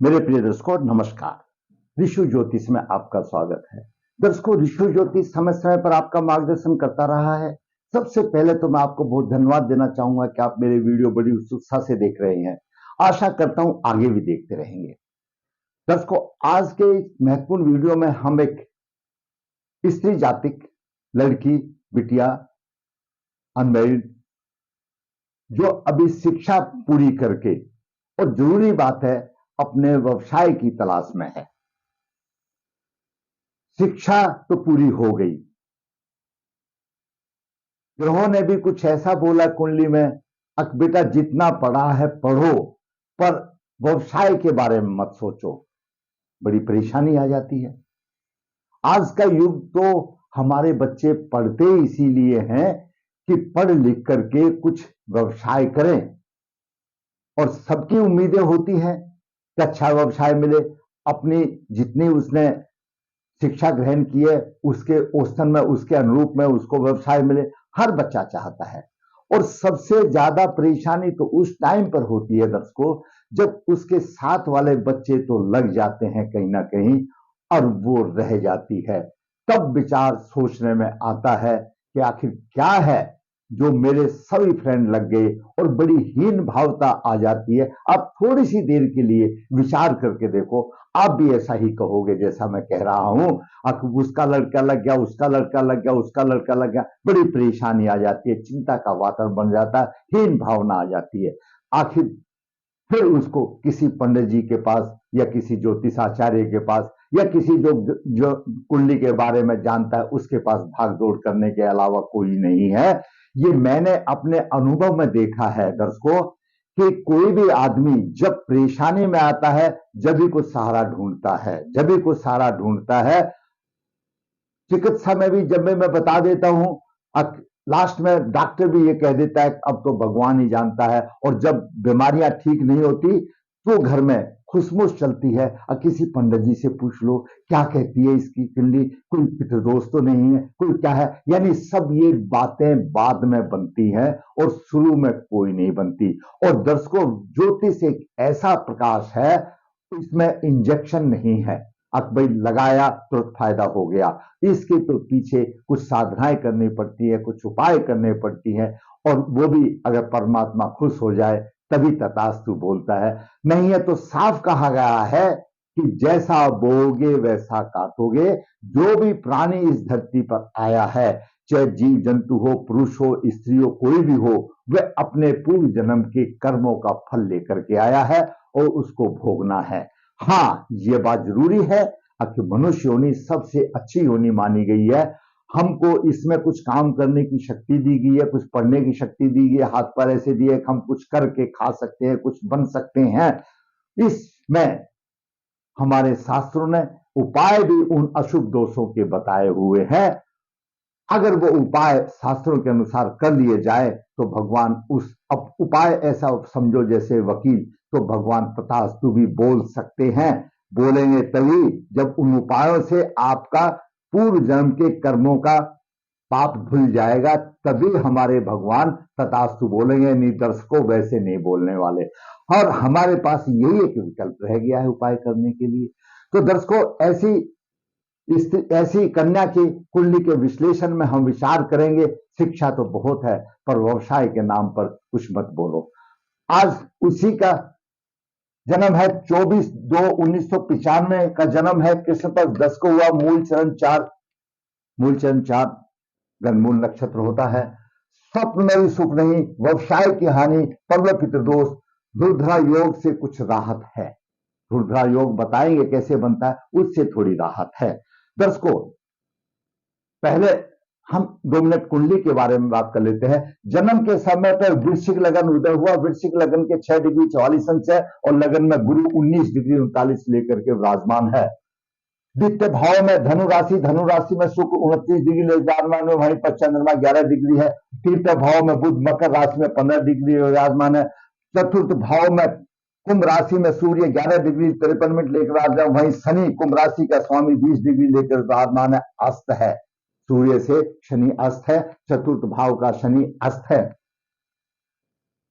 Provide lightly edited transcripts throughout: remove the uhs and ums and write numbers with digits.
मेरे प्रिय दर्शकों नमस्कार। ऋषु ज्योतिष में आपका स्वागत है। दर्शकों, ऋषु ज्योतिष समय समय पर आपका मार्गदर्शन करता रहा है। सबसे पहले तो मैं आपको बहुत धन्यवाद देना चाहूंगा कि आप मेरे वीडियो बड़ी उत्सुकता से देख रहे हैं। आशा करता हूं आगे भी देखते रहेंगे। दर्शकों, आज के इस महत्वपूर्ण वीडियो में हम एक स्त्री जातिक लड़की, बिटिया, अनमैरिड, जो अभी शिक्षा पूरी करके और जरूरी बात है अपने व्यवसाय की तलाश में है। शिक्षा तो पूरी हो गई, ग्रहों ने भी कुछ ऐसा बोला कुंडली में, अक बेटा जितना पढ़ा है पढ़ो, पर व्यवसाय के बारे में मत सोचो। बड़ी परेशानी आ जाती है। आज का युग तो हमारे बच्चे पढ़ते इसीलिए हैं कि पढ़ लिख करके कुछ व्यवसाय करें, और सबकी उम्मीदें होती हैं कि अच्छा व्यवसाय मिले, अपनी जितनी उसने शिक्षा ग्रहण की है उसके औसतन में, उसके अनुरूप में उसको व्यवसाय मिले। हर बच्चा चाहता है। और सबसे ज्यादा परेशानी तो उस टाइम पर होती है दर्शकों, जब उसके साथ वाले बच्चे तो लग जाते हैं कहीं ना कहीं और वो रह जाती है। तब विचार सोचने में आता है कि आखिर क्या है जो मेरे सभी फ्रेंड लग गए, और बड़ी हीन भावता आ जाती है। आप थोड़ी सी देर के लिए विचार करके देखो, आप भी ऐसा ही कहोगे जैसा मैं कह रहा हूं। उसका लड़का लग गया, उसका लड़का लग गया, उसका लड़का लग गया, बड़ी परेशानी आ जाती है, चिंता का वातावरण बन जाता है, हीन भावना आ जाती है। आखिर फिर उसको किसी पंडित जी के पास या किसी ज्योतिषाचार्य के पास या किसी जो कुंडली के बारे में जानता है उसके पास भाग दौड़ करने के अलावा कोई नहीं है। ये मैंने अपने अनुभव में देखा है दर्शकों, कि कोई भी आदमी जब परेशानी में आता है जब भी कुछ सहारा ढूंढता है, जब भी कुछ सहारा ढूंढता है। चिकित्सा में भी जब मैं बता देता हूं, लास्ट में डॉक्टर भी ये कह देता है अब तो भगवान ही जानता है। और जब बीमारियां ठीक नहीं होती तो घर में खुशमुश चलती है, और किसी पंडित जी से पूछ लो क्या कहती है इसकी कुंडली, कोई पितृदोष तो नहीं है, कोई क्या है। यानी सब ये बातें बाद में बनती हैं और शुरू में कोई नहीं बनती। और दर्शकों, ज्योतिष एक ऐसा प्रकाश है, इसमें इंजेक्शन नहीं है भाई लगाया तुरंत फायदा हो गया। इसके तो पीछे कुछ साधनाएं करनी पड़ती है, कुछ उपाय करने पड़ती हैं, और वो भी अगर परमात्मा खुश हो जाए तभी तथास्तु बोलता है। नहीं है तो साफ कहा गया है कि जैसा बोओगे वैसा काटोगे। जो भी प्राणी इस धरती पर आया है, चाहे जीव जंतु हो, पुरुष हो, स्त्री हो, कोई भी हो, वह अपने पूर्व जन्म के कर्मों का फल लेकर के आया है और उसको भोगना है। हाँ, ये बात जरूरी है कि मनुष्य योनि सबसे अच्छी योनि मानी गई है। हमको इसमें कुछ काम करने की शक्ति दी गई है, कुछ पढ़ने की शक्ति दी गई है, हाथ पैर ऐसे दिए हम कुछ करके खा सकते हैं, कुछ बन सकते हैं। इसमें हमारे शास्त्रों ने उपाय भी उन अशुभ दोषों के बताए हुए हैं। अगर वो उपाय शास्त्रों के अनुसार कर लिए जाए तो भगवान उस उपाय ऐसा समझो जैसे वकील, तो भगवान तथास्तु भी बोल सकते हैं। बोलेंगे तभी जब उन उपायों से आपका पूर्व जन्म के कर्मों का पाप धुल जाएगा, तभी हमारे भगवान तथास्तु बोलेंगे। नहीं दर्शकों, वैसे नहीं बोलने वाले। और हमारे पास यही एक विकल्प रह गया है उपाय करने के लिए। तो दर्शकों, ऐसी कन्या की कुंडली के विश्लेषण में हम विचार करेंगे। शिक्षा तो बहुत है, पर व्यवसाय के नाम पर कुछ मत बोलो। आज उसी का जन्म है, 24/2/1995 का जन्म है। कृष्ण पक्ष 10 को हुआ, मूल चरण 4, गणमूल नक्षत्र होता है। स्वप्न में भी सुख नहीं, व्यवसाय की हानि, पर्व पितृदोष, दुर्धरा योग से कुछ राहत है। दुर्धरा योग बताएंगे कैसे बनता है, उससे थोड़ी राहत है। दर्शकों, पहले हम 2 मिनट कुंडली के बारे में बात कर लेते हैं। जन्म के समय पर वृश्चिक लगन उदय हुआ। वृश्चिक लगन के 6 डिग्री 44 अंश है, और लगन में गुरु 19 डिग्री 39 लेकर के विराजमान है। द्वितीय भाव में धनु राशि में शुक्र 29 डिग्री विराजमान है, वहीं पर चंद्रमा 11 डिग्री है। तृतीय भाव में बुध मकर राशि में 15 डिग्री विराजमान है। चतुर्थ भाव में कुंभ राशि में सूर्य 11 डिग्री 53 मिनट लेकर विराजमान, वहीं शनि कुंभ राशि का स्वामी 20 डिग्री लेकर विराजमान है। अस्त है, सूर्य से शनि अस्त है, चतुर्थ भाव का शनि अस्त है।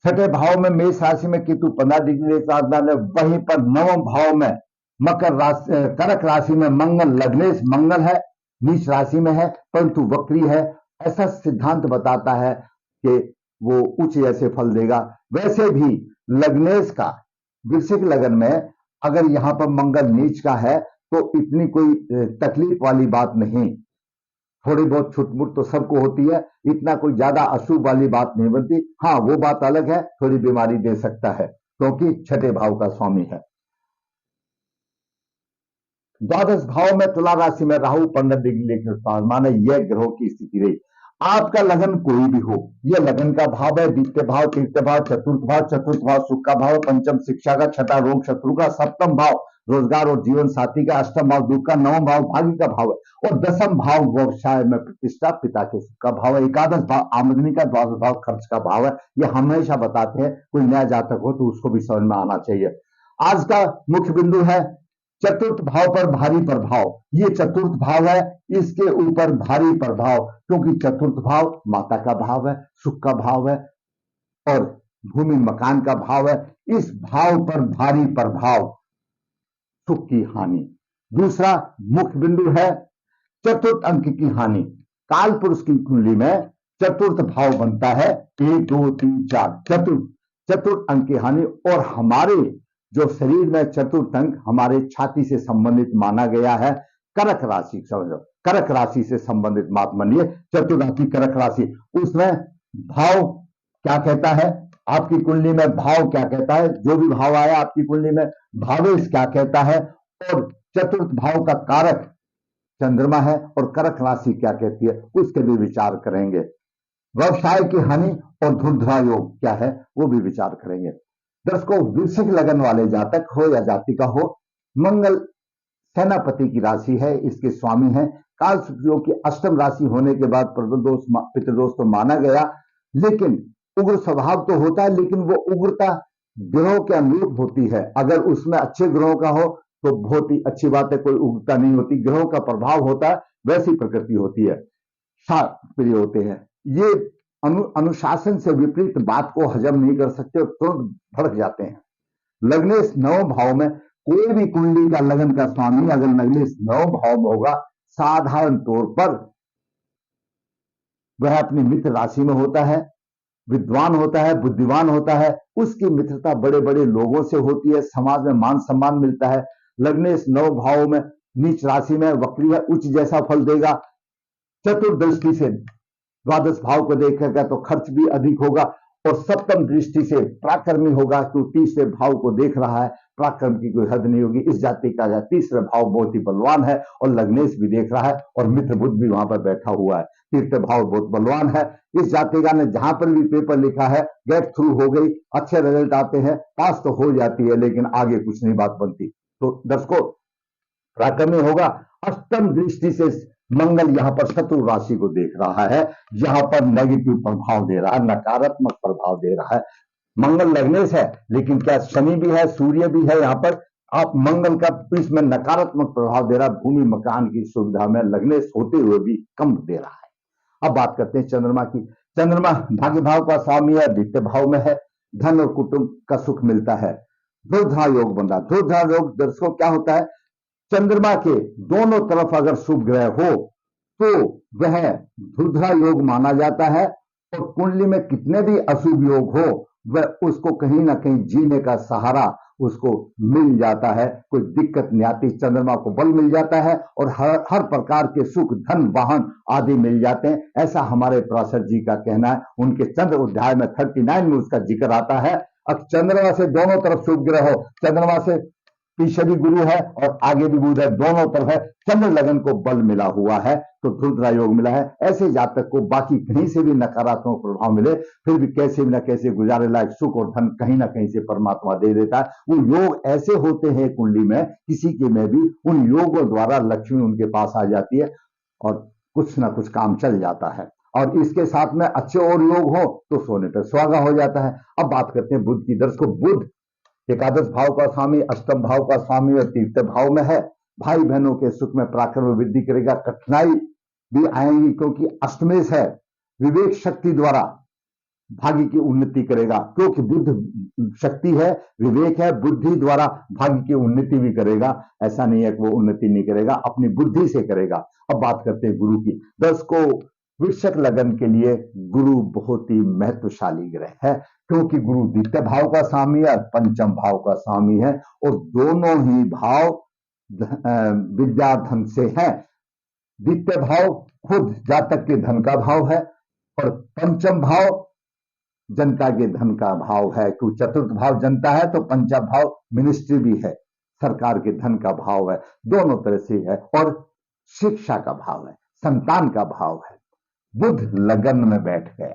छठे भाव में मेष राशि में केतु 15 डिग्री साधन है, वहीं पर नवम भाव में मकर राशि कर्क राशि में मंगल, लग्नेश मंगल है, नीच राशि में है परंतु वक्री है। ऐसा सिद्धांत बताता है कि वो उच्च जैसे फल देगा। वैसे भी लग्नेश का वृश्चिक लगन में अगर यहां पर मंगल नीच का है तो इतनी कोई तकलीफ वाली बात नहीं, थोड़ी बहुत छुटमुट तो सबको होती है, इतना कोई ज्यादा अशुभ वाली बात नहीं बनती। हाँ, वो बात अलग है, थोड़ी बीमारी दे सकता है क्योंकि छठे भाव का स्वामी है। द्वादश भाव में तुला राशि में राहु 15 डिग्री लेकर माने यह ग्रहों की स्थिति रही। आपका लगन कोई भी हो, यह लगन का भाव है, द्वितीय भाव, तृतीय भाव, चतुर्थ भाव सुख का भाव, पंचम शिक्षा का, छठा रोग शत्रु का, सप्तम भाव रोजगार और जीवन साथी का, अष्टम भाव दुख का, नवम भाव भाग्य का भाव है और दसम भाव व्यवसाय में प्रतिष्ठा पिता के सुख का भाव है, एकादश भाव आमदनी का, द्वादश भाव खर्च का भाव है। यह हमेशा बताते हैं, कोई नया जातक हो तो उसको भी समझ में आना चाहिए। आज का मुख्य बिंदु है चतुर्थ भाव पर भारी प्रभाव। ये चतुर्थ भाव है, इसके ऊपर भारी प्रभाव, क्योंकि चतुर्थ भाव माता का भाव है, सुख का भाव है और भूमि मकान का भाव है। इस भाव पर भारी प्रभाव, सुख की हानि। दूसरा मुख्य बिंदु है चतुर्थ अंक की हानि। काल पुरुष की कुंडली में चतुर्थ भाव बनता है 1 2 3 4, चतुर्थ अंक की हानि। और हमारे जो शरीर में चतुर्थ अंक हमारे छाती से संबंधित माना गया है। कर्क राशि समझो, कर्क राशि से संबंधित बात मानिए, चतुर्थ कर्क राशि, उसमें भाव क्या कहता है, आपकी कुंडली में भाव क्या कहता है, जो भी भाव आया आपकी कुंडली में भावेश क्या कहता है, और चतुर्थ भाव का कारक चंद्रमा है और कर्क राशि क्या कहती है, उसके भी विचार करेंगे। व्यवसाय की हानि और धुर्धरा योग क्या है वो भी विचार करेंगे। दर्शकों, वृश्चिक लगन वाले जातक हो या जातिका हो, मंगल सेनापति की राशि है, इसके स्वामी है। काल योग की अष्टम राशि होने के बाद पितृदोष तो माना गया, लेकिन उग्र स्वभाव तो होता है, लेकिन वो उग्रता ग्रहों के अनुरूप होती है। अगर उसमें अच्छे ग्रहों का हो तो बहुत ही अच्छी बात है, कोई उग्रता नहीं होती, ग्रहों का प्रभाव होता है, वैसी प्रकृति होती है, प्रिय होते हैं। ये अनुशासन से विपरीत बात को हजम नहीं कर सकते और तुरंत भड़क जाते हैं। लग्नेश नौ भाव में कोई भी कुंडली का लगन का स्वामी अगर लग्नेश नौ भाव में होगा, साधारण तौर पर वह अपनी मित्र राशि में होता है, विद्वान होता है, बुद्धिमान होता है, उसकी मित्रता बड़े बड़े लोगों से होती है, समाज में मान सम्मान मिलता है। लग्नेश नौ भाव में नीच राशि में वक्री है, उच्च जैसा फल देगा। चतुर्दृष्टि से द्वादश भाव को देखेगा तो खर्च भी अधिक होगा और सप्तम दृष्टि से पराक्रमी होगा, तो तीसरे भाव को देख रहा है, पराक्रम की कोई हद नहीं होगी। इस जाति का तीसरा भाव बहुत ही बलवान है और लग्नेश भी देख रहा है और मित्र बुध भी वहां पर बैठा हुआ है, तीसरे भाव बहुत बलवान है। इस जातिका ने जहां पर भी पेपर लिखा है, गेट थ्रू हो गई, अच्छे रिजल्ट आते हैं, पास तो हो जाती है, लेकिन आगे कुछ नहीं बात बनती। तो दर्शकों, पराक्रमी होगा। अष्टम दृष्टि से मंगल यहां पर शत्रु राशि को देख रहा है, यहां पर नेगेटिव प्रभाव दे रहा है, नकारात्मक प्रभाव दे रहा है। मंगल लग्नेश है, लेकिन क्या शनि भी है, सूर्य भी है, यहां पर आप मंगल का इसमें नकारात्मक प्रभाव दे रहा है। भूमि मकान की सुविधा में लग्नेश होते हुए भी कम दे रहा है। अब बात करते हैं चंद्रमा की। चंद्रमा भाग्य भाव का स्वामी है, द्वितीय भाव में है, धन और कुटुंब का सुख मिलता है। धुर्धरा योग बन रहा। धुर्धरा योग दर्शकों क्या होता है, चंद्रमा के दोनों तरफ अगर शुभ ग्रह हो तो वह धुर्धरा योग माना जाता है, और कुंडली में कितने भी अशुभ योग हो वह उसको कहीं ना कहीं जीने का सहारा उसको मिल जाता है, कोई दिक्कत नहीं आती। चंद्रमा को बल मिल जाता है और हर प्रकार के सुख, धन, वाहन आदि मिल जाते हैं, ऐसा हमारे पराशर जी का कहना है। उनके चंद्र अध्याय में 39 में उसका जिक्र आता है। अब चंद्रमा से दोनों तरफ शुभ ग्रह हो, चंद्रमा से पीछे भी गुरु है और आगे भी बुध है, दोनों तरफ है, चंद्र लगन को बल मिला हुआ है, तो धुर्धरा योग मिला है। ऐसे जातक को बाकी कहीं से भी नकारात्मक प्रभाव मिले, फिर भी कैसे न कैसे गुजारे लायक सुख और धन कहीं ना कहीं से परमात्मा दे देता है। वो योग ऐसे होते हैं कुंडली में, किसी के में भी उन योगों द्वारा लक्ष्मी उनके पास आ जाती है और कुछ ना कुछ काम चल जाता है। और इसके साथ में अच्छे और योग हो तो सोने पर सुहागा हो जाता है। अब बात करते हैं बुध की। दर्शकों, बुध एकादश भाव का स्वामी, अष्टम भाव का स्वामी और तीसरे भाव में है। भाई बहनों के सुख में पराक्रम में वृद्धि करेगा। कठिनाई भी आएंगी क्योंकि अष्टमेश है, विवेक शक्ति द्वारा भाग्य की उन्नति करेगा, क्योंकि बुद्ध शक्ति है, विवेक है, बुद्धि द्वारा भाग्य की उन्नति भी करेगा। ऐसा नहीं है कि वो उन्नति नहीं करेगा, अपनी बुद्धि से करेगा। अब बात करते हैं गुरु की। दर्शकों, वृश्चिक लगन के लिए गुरु बहुत ही महत्वशाली ग्रह है, क्योंकि गुरु द्वितीय भाव का स्वामी है, पंचम भाव का स्वामी है, और दोनों ही भाव विद्या धन से है। द्वितीय भाव खुद जातक के धन का भाव है, और पंचम भाव जनता के धन का भाव है। क्योंकि चतुर्थ भाव जनता है तो पंचम भाव मिनिस्ट्री भी है, सरकार के धन का भाव है, दोनों तरह से है। और शिक्षा का भाव है, संतान का भाव है। बुध लगन में बैठ गया,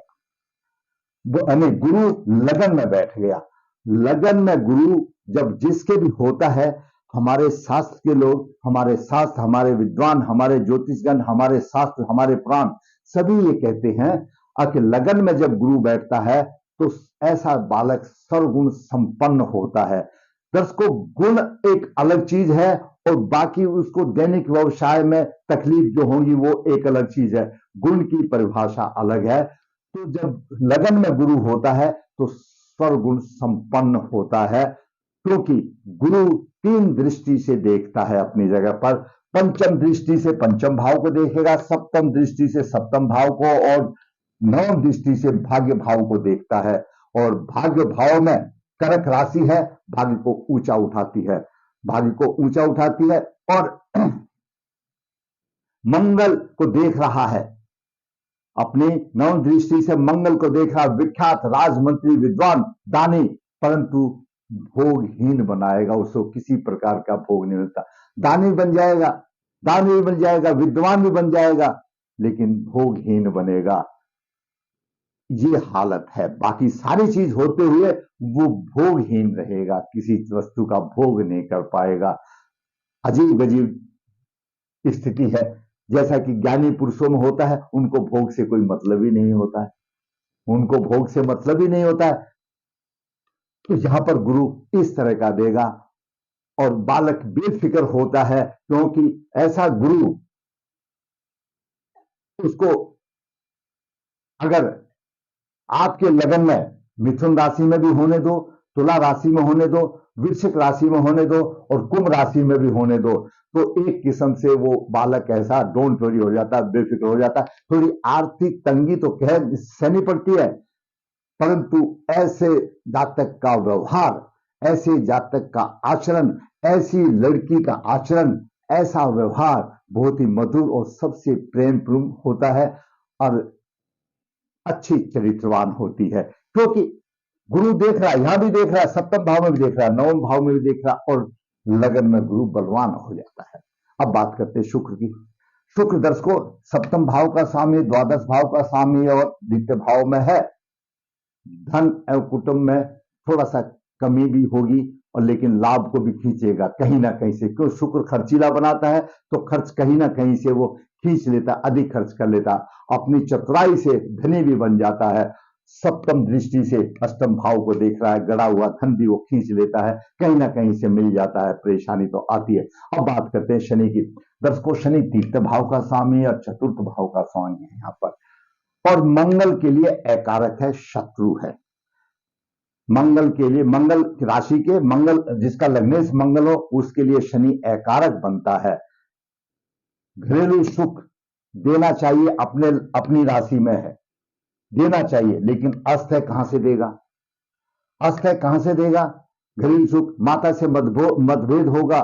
गुरु लगन में बैठ गया। लगन में गुरु जब जिसके भी होता है, हमारे शास्त्र के लोग, हमारे शास्त्र, हमारे विद्वान, हमारे ज्योतिषगण, हमारे शास्त्र, हमारे पुराण सभी ये कहते हैं कि लगन में जब गुरु बैठता है तो ऐसा बालक सर्वगुण संपन्न होता है। दर्शकों, गुण एक अलग चीज है और बाकी उसको दैनिक व्यवसाय में तकलीफ जो होगी वो एक अलग चीज है। गुण की परिभाषा अलग है। तो जब लगन में गुरु होता है तो सर्वगुण संपन्न होता है, क्योंकि गुरु 3 दृष्टि से देखता है अपनी जगह पर। पंचम दृष्टि से पंचम भाव को देखेगा, सप्तम दृष्टि से सप्तम भाव को, और नवम दृष्टि से भाग्य भाव को देखता है। और भाग्य भाव में कर्क राशि है, भाग्य को ऊंचा उठाती है, भाग्य को ऊंचा उठाती है। और मंगल को देख रहा है, अपनी नवम दृष्टि से मंगल को देख रहा, विख्यात राजमंत्री, विद्वान, दानी, परंतु भोगहीन बनाएगा, उसको किसी प्रकार का भोग नहीं मिलता। दानी बन जाएगा, दानी भी बन जाएगा, विद्वान भी बन जाएगा, लेकिन भोगहीन बनेगा। ये हालत है। बाकी सारी चीज होते हुए वो भोगहीन रहेगा, किसी वस्तु का भोग नहीं कर पाएगा। अजीब अजीब स्थिति है। जैसा कि ज्ञानी पुरुषों में होता है, उनको भोग से कोई मतलब ही नहीं होता है, उनको भोग से मतलब ही नहीं होता है। तो यहां पर गुरु इस तरह का देगा और बालक बेफिक्र होता है, क्योंकि ऐसा गुरु उसको, अगर आपके लगन में मिथुन राशि में भी होने दो, तुला राशि में होने दो, वृश्चिक राशि में होने दो और कुंभ राशि में भी होने दो, तो एक किस्म से वो बालक ऐसा डोंट वरी हो जाता है, बेफिक्र हो जाता है। थोड़ी आर्थिक तंगी तो कह सहनी पड़ती है, परंतु ऐसे जातक का व्यवहार, ऐसे जातक का आचरण, ऐसी लड़की का आचरण, ऐसा व्यवहार बहुत ही मधुर और सबसे प्रेमपूर्ण होता है और अच्छी चरित्रवान होती है। क्योंकि गुरु देख रहा है, यहां भी देख रहा है, सप्तम भाव में भी देख रहा है, नवम भाव में भी देख रहा है, और लगन में गुरु बलवान हो जाता है। अब बात करते हैं शुक्र की। शुक्र दर्शकों सप्तम भाव का स्वामी, द्वादश भाव का स्वामी और द्वितीय भाव में है। धन एवं कुटुंब में थोड़ा सा कमी भी होगी, और लेकिन लाभ को भी खींचेगा कहीं ना कहीं से, क्यों शुक्र खर्चीला बनाता है, तो खर्च कहीं ना कहीं से वो खींच लेता, अधिक खर्च कर लेता, अपनी चतुराई से धनी भी बन जाता है। सप्तम दृष्टि से अष्टम भाव को देख रहा है, गड़ा हुआ धन भी वो खींच लेता है, कहीं ना कहीं से मिल जाता है, परेशानी तो आती है। अब बात करते हैं शनि की। दर्शकों शनि तृतीय भाव का स्वामी और चतुर्थ भाव का स्वामी है यहाँ पर, और मंगल के लिए अकारक है, शत्रु है। मंगल के लिए, मंगल राशि के मंगल, जिसका लग्नेश मंगल हो, उसके लिए शनि अकारक बनता है। घरेलू सुख देना चाहिए, अपनी राशि में है, देना चाहिए, लेकिन अस्थय कहां से देगा, अस्थय कहां से देगा? घरेलू सुख, माता से मतभेद होगा।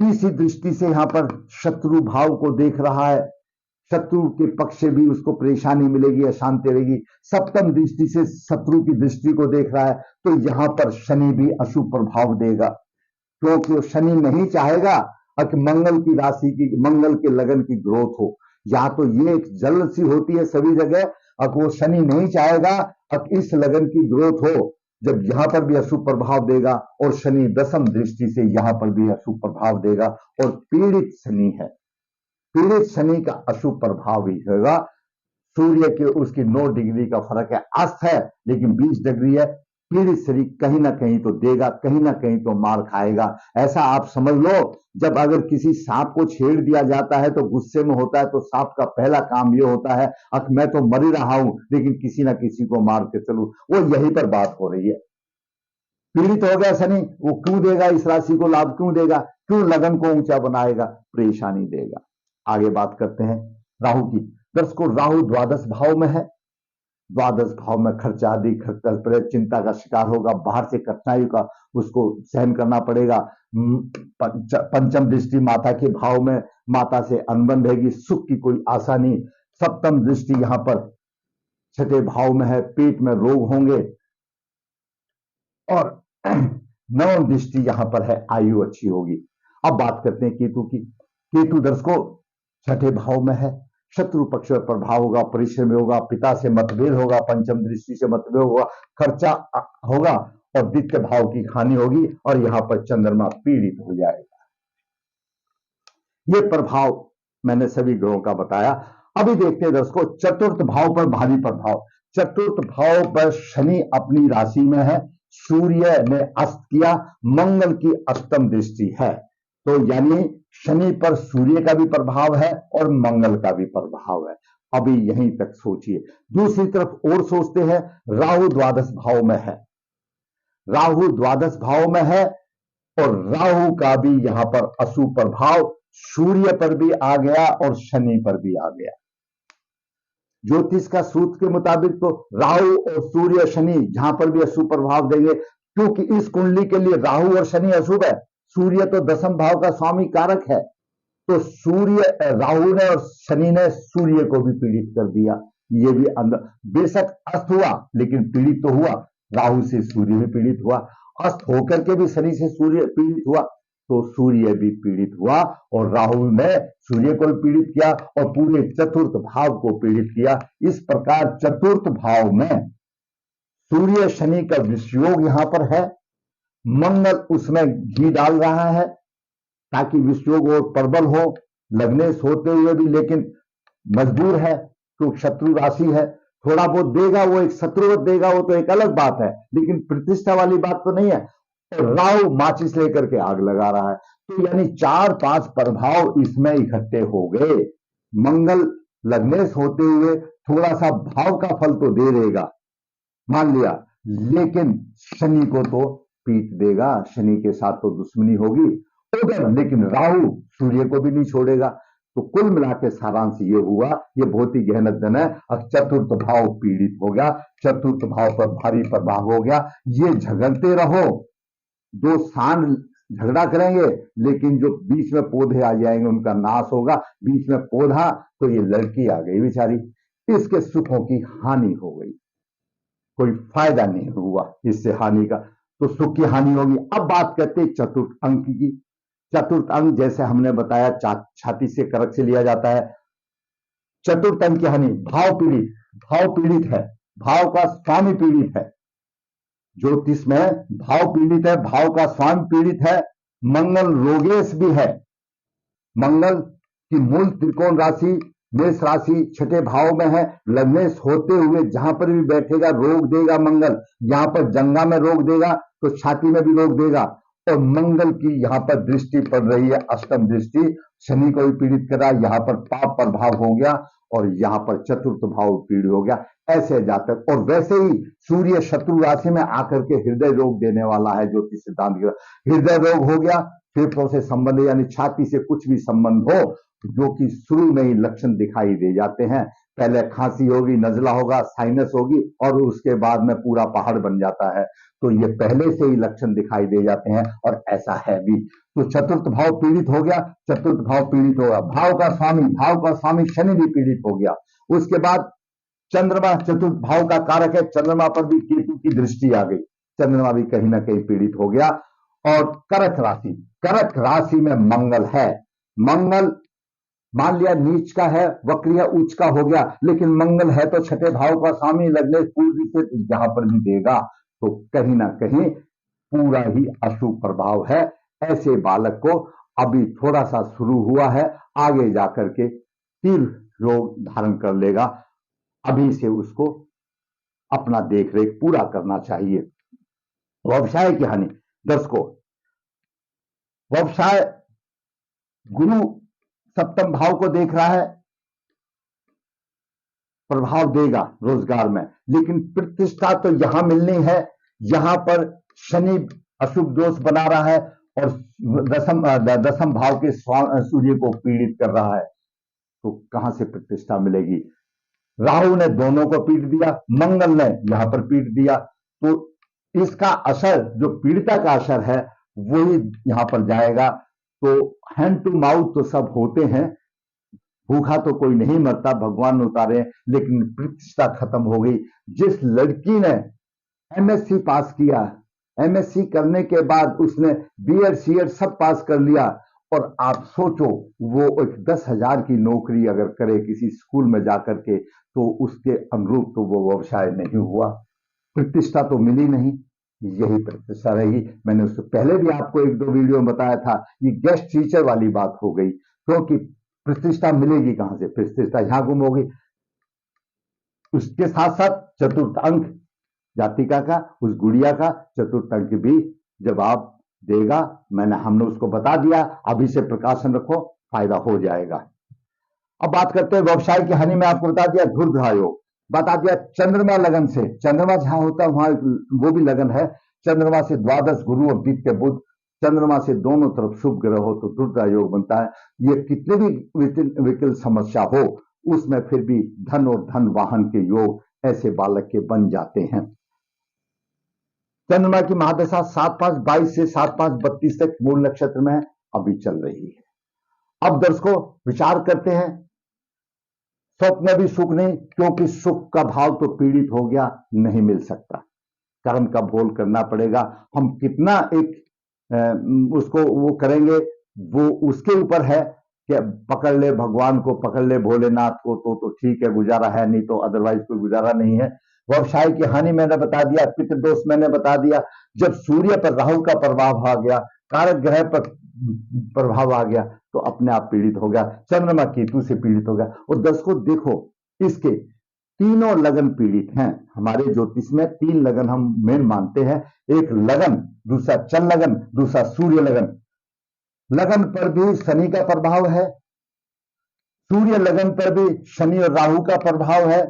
तीसरी दृष्टि से यहां पर शत्रु भाव को देख रहा है, शत्रु के पक्ष से भी उसको परेशानी मिलेगी, अशांति रहेगी। सप्तम दृष्टि से शत्रु की दृष्टि को देख रहा है, तो यहां पर शनि भी अशुभ प्रभाव देगा, क्योंकि शनि नहीं चाहेगा कि मंगल की राशि की, मंगल के लगन की ग्रोथ हो। या तो ये एक जल सी होती है सभी जगह, अब वो शनि नहीं चाहेगा अब इस लगन की ग्रोथ हो, जब यहां पर भी अशुभ प्रभाव देगा, और शनि दसम दृष्टि से यहां पर भी अशुभ प्रभाव देगा, और पीड़ित शनि है, पीड़ित शनि का अशुभ प्रभाव ही होगा। सूर्य के उसकी 9 डिग्री का फर्क है, अस्त है लेकिन 20 डिग्री है, पीड़ित शरीर कहीं ना कहीं तो देगा, कहीं ना कहीं तो मार खाएगा। ऐसा आप समझ लो, जब अगर किसी सांप को छेड़ दिया जाता है तो गुस्से में होता है, तो सांप का पहला काम यह होता है, मैं तो मर ही रहा हूं लेकिन किसी ना किसी को मार के चलूं। वो यहीं पर बात हो रही है। पीड़ित हो गया शनि, वो क्यों देगा इस राशि को लाभ, क्यों देगा, क्यों लगन को ऊंचा बनाएगा, परेशानी देगा। आगे बात करते हैं राहु की। दर्शकों, राहु द्वादश भाव में है। द्वादश भाव में खर्चा आदि, चिंता का शिकार होगा, बाहर से कठिनाई का उसको सहन करना पड़ेगा। पंचम दृष्टि माता के भाव में, माता से अनबन रहेगी, सुख की कोई आशा नहीं। सप्तम दृष्टि यहां पर छठे भाव में है, पेट में रोग होंगे। और नवम दृष्टि यहां पर है, आयु अच्छी होगी। अब बात करते हैं केतु की। केतु दर्शकों छठे भाव में है, शत्रु पक्ष में प्रभाव होगा, परिश्रम होगा, पिता से मतभेद होगा, पंचम दृष्टि से मतभेद होगा, खर्चा होगा और द्वितीय भाव की हानि होगी और यहां पर चंद्रमा पीड़ित हो जाएगा। यह प्रभाव मैंने सभी ग्रहों का बताया। अभी देखते हैं दर्शकों चतुर्थ भाव पर भारी प्रभाव। चतुर्थ भाव पर शनि अपनी राशि में है, सूर्य ने अस्त किया, मंगल की अष्टम दृष्टि है, तो यानी शनि पर सूर्य का भी प्रभाव है और मंगल का भी प्रभाव है। अभी यहीं तक सोचिए। दूसरी तरफ और सोचते हैं, राहु द्वादश भाव में है। राहु द्वादश भाव में है और राहु का भी यहां पर अशुभ प्रभाव सूर्य पर भी आ गया और शनि पर भी आ गया। ज्योतिष का सूत्र के मुताबिक तो राहु और सूर्य शनि जहां पर भी अशुभ प्रभाव देंगे, क्योंकि इस कुंडली के लिए राहु और शनि अशुभ है। सूर्य तो दसम भाव का स्वामी कारक है, तो सूर्य, राहु ने और शनि ने सूर्य को भी पीड़ित कर दिया। ये भी अंदर बेशक अस्त हुआ लेकिन पीड़ित तो हुआ। राहु से सूर्य भी पीड़ित हुआ, अस्त होकर के भी शनि से सूर्य पीड़ित हुआ, तो सूर्य भी पीड़ित हुआ और राहु ने सूर्य को भी पीड़ित किया और पूरे चतुर्थ भाव को पीड़ित किया। इस प्रकार चतुर्थ भाव में सूर्य शनि का विषयोग यहां पर है, मंगल उसमें घी डाल रहा है ताकि विषयोग और प्रबल हो, लगने होते हुए भी लेकिन मजबूर है, तो शत्रु राशि है, थोड़ा बहुत देगा, वो एक शत्रुवत देगा, वो तो एक अलग बात है, लेकिन प्रतिष्ठा वाली बात तो नहीं है। राहु माचिस लेकर के आग लगा रहा है, तो यानी 4-5 प्रभाव इसमें इकट्ठे हो गए। मंगल लग्नेश होते हुए थोड़ा सा भाव का फल तो दे देगा, मान लिया, लेकिन शनि को तो पीट देगा, शनि के साथ तो दुश्मनी होगी उधर, लेकिन राहु सूर्य को भी नहीं छोड़ेगा। तो कुल मिला के सारांश ये हुआ, ये बहुत ही गहन अध्ययन है। अब चतुर्थ भाव पीड़ित हो गया, चतुर्थ भाव पर भारी प्रभाव हो गया। ये झगड़ते रहो, दो सांड झगड़ा करेंगे लेकिन जो बीच में पौधे आ जाएंगे उनका नाश होगा। बीच में पौधा, तो ये लड़की आ गई बेचारी, इसके सुखों की हानि हो गई, कोई फायदा नहीं हुआ इससे हानि का, तो सुख की हानि होगी। अब बात करते हैं चतुर्थ अंक की। चतुर्थ अंक जैसे हमने बताया छाती से करक से लिया जाता है। चतुर्थ अंक की हानि, भाव पीड़ित, भाव पीड़ित है, भाव का स्वामी पीड़ित है। ज्योतिष में भाव पीड़ित है, भाव का स्वामी पीड़ित है। मंगल रोगेश भी है। मंगल की मूल त्रिकोण राशि मेष राशि छठे भाव में है, लग्नेश होते हुए जहां पर भी बैठेगा रोग देगा मंगल। यहां पर जंगा में रोग देगा तो छाती में भी रोग देगा। और मंगल की यहां पर दृष्टि पड़ रही है, अष्टम दृष्टि, शनि को भी पीड़ित कर रहा है, यहां पर पाप प्रभाव हो गया और यहां पर चतुर्थ भाव पीड़ित हो गया। ऐसे जातक, और वैसे ही सूर्य शत्रु राशि में आकर के हृदय रोग देने वाला है। ज्योतिष सिद्धांत के हृदय रोग हो गया, फेफड़ों से संबंध यानी छाती से कुछ भी संबंध हो, जो कि शुरू में ही लक्षण दिखाई दे जाते हैं। पहले खांसी होगी, नजला होगा, साइनस होगी और उसके बाद में पूरा पहाड़ बन जाता है। तो ये पहले से ही लक्षण दिखाई दे जाते हैं और ऐसा है भी। तो चतुर्थ भाव पीड़ित हो गया, चतुर्थ भाव पीड़ित होगा, भाव का स्वामी शनि भी पीड़ित हो गया। उसके बाद चंद्रमा चतुर्थ भाव का कारक है, चंद्रमा पर भी केतु की दृष्टि आ गई, चंद्रमा भी कहीं ना कहीं पीड़ित हो गया। और कर्क राशि में मंगल है। मंगल मान लिया नीच का है, वक्रिय उच्च का हो गया, लेकिन मंगल है तो छठे भाव का स्वामी, लग्नेश पूर्व से जहां पर भी देगा तो कहीं ना कहीं पूरा ही अशुभ प्रभाव है। ऐसे बालक को अभी थोड़ा सा शुरू हुआ है, आगे जाकर के तीव्र रोग धारण कर लेगा। अभी से उसको अपना देख रेख पूरा करना चाहिए। व्यवसाय की हानि। दर्शकों, व्यवसाय, गुरु सप्तम भाव को देख रहा है, प्रभाव देगा रोजगार में, लेकिन प्रतिष्ठा तो यहां मिलनी है। यहां पर शनि अशुभ दोष बना रहा है और दसम भाव के सूर्य को पीड़ित कर रहा है, तो कहां से प्रतिष्ठा मिलेगी। राहु ने दोनों को पीट दिया, मंगल ने यहां पर पीट दिया, तो इसका असर, जो पीड़िता का असर है, वही यहां पर जाएगा। तो हैंड टू माउथ तो सब होते हैं, भूखा तो कोई नहीं मरता, भगवान उतारे, लेकिन प्रतिष्ठा खत्म हो गई। जिस लड़की ने एमएससी पास किया, एमएससी करने के बाद उसने बीएड सीएड सब पास कर लिया, और आप सोचो वो एक 10,000 की नौकरी अगर करे किसी स्कूल में जाकर के, तो उसके अनुरूप तो वो व्यवसाय नहीं हुआ, प्रतिष्ठा तो मिली नहीं। यही प्रतिष्ठा रही। मैंने उससे पहले भी आपको 1-2 वीडियो में बताया था, ये गेस्ट टीचर वाली बात हो गई, क्योंकि प्रतिष्ठा मिलेगी कहां से, प्रतिष्ठा यहां गुम होगी। उसके साथ साथ चतुर्थ अंक जातिका का, उस गुड़िया का चतुर्थ अंक भी जवाब देगा। हमने उसको बता दिया, अभी से प्रकाशन रखो, फायदा हो जाएगा। अब बात करते हैं व्यवसाय की हानि में। आपको बता दिया धुर्धा योग, बता दिया चंद्रमा लगन से, चंद्रमा जहां होता है वहां वो भी लगन है। चंद्रमा से द्वादश गुरु और द्वितीय बुध, चंद्रमा से दोनों तरफ शुभ ग्रह हो तो धुर्धा योग बनता है। ये कितने भी विकल समस्या हो, उसमें फिर भी धन और धन वाहन के योग ऐसे बालक के बन जाते हैं। चंद्रमा की महादशा 7/5/22 से 7/5/32 तक मूल नक्षत्र में अभी चल रही है। अब दर्शकों विचार करते हैं, स्वप्न भी सुख नहीं, क्योंकि सुख का भाव तो पीड़ित हो गया, नहीं मिल सकता, कर्म का भोग करना पड़ेगा। हम कितना एक उसको वो करेंगे, वो उसके ऊपर है कि पकड़ ले भगवान को, पकड़ ले भोलेनाथ को, तो ठीक है, गुजारा है, नहीं तो अदरवाइज कोई गुजारा नहीं है। व्यवसाय की हानि मैंने बता दिया, पितृदोष मैंने बता दिया। जब सूर्य पर राहु का प्रभाव आ गया, कारक ग्रह पर प्रभाव आ गया, तो अपने आप पीड़ित हो गया, चंद्रमा केतु से पीड़ित हो गया। और दर्शकों देखो, इसके तीनों लगन पीड़ित हैं। हमारे ज्योतिष में 3 लगन हम मेन मानते हैं, एक लगन, दूसरा चंद्र लगन, दूसरा सूर्य लगन। लगन पर भी शनि का प्रभाव है, सूर्य लगन पर भी शनि और राहु का प्रभाव है,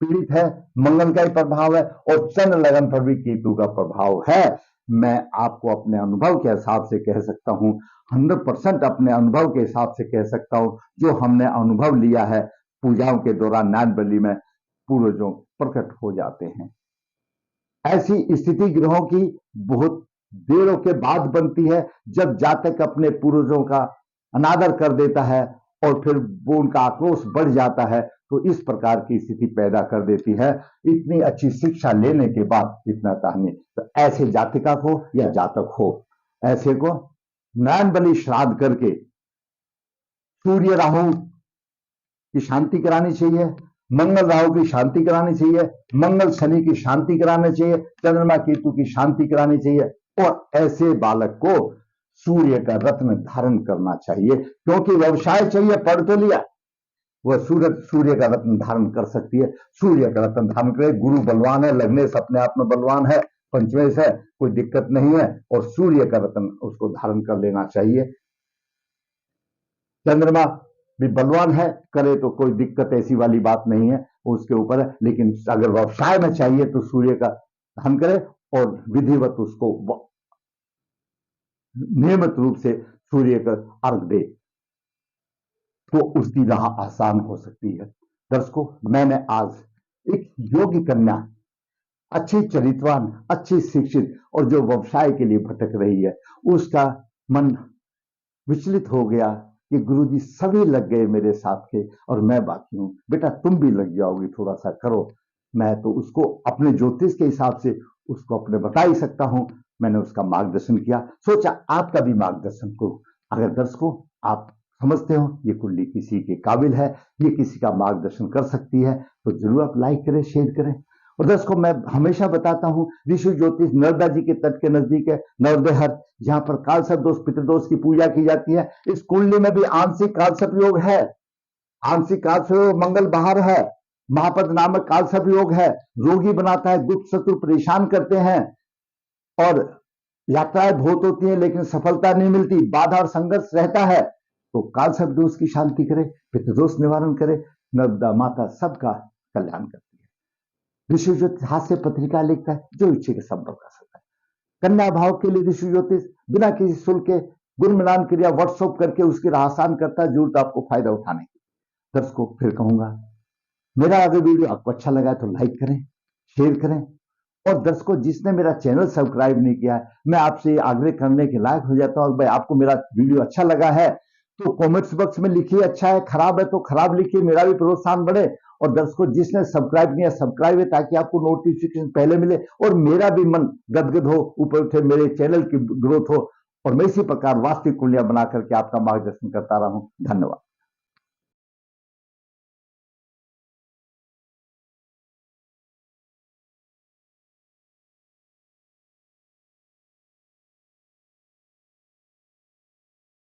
पीड़ित है, मंगल का ही प्रभाव है, और चंद्र लगन पर भी केतु का प्रभाव है। मैं आपको अपने अनुभव के हिसाब से कह सकता हूं, 100% अपने अनुभव के हिसाब से कह सकता हूं, जो हमने अनुभव लिया है पूजाओं के दौरान, नाग बलि में पूर्वजों प्रकट हो जाते हैं। ऐसी स्थिति ग्रहों की बहुत देरों के बाद बनती है, जब जातक अपने पूर्वजों का अनादर कर देता है और फिर वो उनका आक्रोश बढ़ जाता है, तो इस प्रकार की स्थिति पैदा कर देती है। इतनी अच्छी शिक्षा लेने के बाद इतना ताहनी, तो ऐसे जातिका को या जातक हो, ऐसे को नयन बलि श्राद्ध करके सूर्य राहु की शांति करानी चाहिए, मंगल राहु की शांति करानी चाहिए, मंगल शनि की शांति करानी चाहिए, चंद्रमा केतु की शांति करानी चाहिए, और ऐसे बालक को सूर्य का रत्न धारण करना चाहिए। क्योंकि व्यवसाय चाहिए, पढ़ तो लिया, वह सूर्य का रत्न धारण कर सकती है। सूर्य का रत्न धारण करे, गुरु बलवान है, लग्नेश अपने आप में बलवान है, पंचमेश है, कोई दिक्कत नहीं है, और सूर्य का रत्न उसको धारण कर लेना चाहिए। चंद्रमा भी बलवान है, करे तो कोई दिक्कत ऐसी वाली बात नहीं है, उसके ऊपर है। लेकिन अगर व्यवसाय में चाहिए तो सूर्य का धारण करे और विधिवत उसको नियमित रूप से सूर्य का अर्घ दे, तो उसकी राह आसान हो सकती है। दर्शकों, मैंने आज एक योग्य कन्या, अच्छी चरित्रवान, अच्छी शिक्षित, और जो व्यवसाय के लिए भटक रही है, उसका मन विचलित हो गया कि गुरुजी सभी लग गए मेरे साथ के और मैं बाकी हूं, बेटा तुम भी लग जाओगी, थोड़ा सा करो। मैं तो उसको अपने ज्योतिष के हिसाब से उसको अपने बता ही सकता हूं। मैंने उसका मार्गदर्शन किया, सोचा आपका भी मार्गदर्शन करूं। अगर दर्शकों आप समझते हो ये कुंडली किसी के काबिल है, ये किसी का मार्गदर्शन कर सकती है, तो जरूर आप लाइक करें, शेयर करें। और दर्शकों, मैं हमेशा बताता हूं, ऋषि ज्योतिष नर्मदा जी के तट के नजदीक है नवदेहर, जहां पर कालसर्प दोष पितृदोष की पूजा की जाती है। इस कुंडली में भी आंशिक कालसर्प योग है, आंशिक कालसर्प योग मंगल बाहर है, महापद नामक कालसर्प योग है, रोगी बनाता है, गुप्त शत्रु परेशान करते हैं, और यात्राएं बहुत होती हैं लेकिन सफलता नहीं मिलती, बाधा और संघर्ष रहता है, तो काल सब दोष की शांति करे, पितृदोष निवारण करे। नर्मदा माता सबका कल्याण करती है। ऋषि ज्योतिष हास्य पत्रिका लिखता है, जो इच्छे के संपर्क कर सकता है। कन्या भाव के लिए ऋषि ज्योतिष बिना किसी शुल्क के गुरु मिलान क्रिया व्हाट्सएप करके उसकी राह आसान करता है, जरूरत आपको फायदा उठाने की। दर्शकों फिर कहूंगा, मेरा अगर वीडियो आपको अच्छा लगा तो लाइक करें, शेयर करें, और दर्शकों जिसने मेरा चैनल सब्सक्राइब नहीं किया है, मैं आपसे आग्रह करने के लायक हो जाता हूं, भाई आपको मेरा वीडियो अच्छा लगा है तो कमेंट्स बॉक्स में लिखिए, अच्छा है, खराब है तो खराब लिखिए, मेरा भी प्रोत्साहन बढ़े। और दर्शकों जिसने सब्सक्राइब नहीं है, सब्सक्राइब है, ताकि आपको नोटिफिकेशन पहले मिले और मेरा भी मन गदगद हो, ऊपर उठे, मेरे चैनल की ग्रोथ हो, और मैं इसी प्रकार वास्तविक कुंडलियां बना करके आपका मार्गदर्शन करता रहूं। धन्यवाद।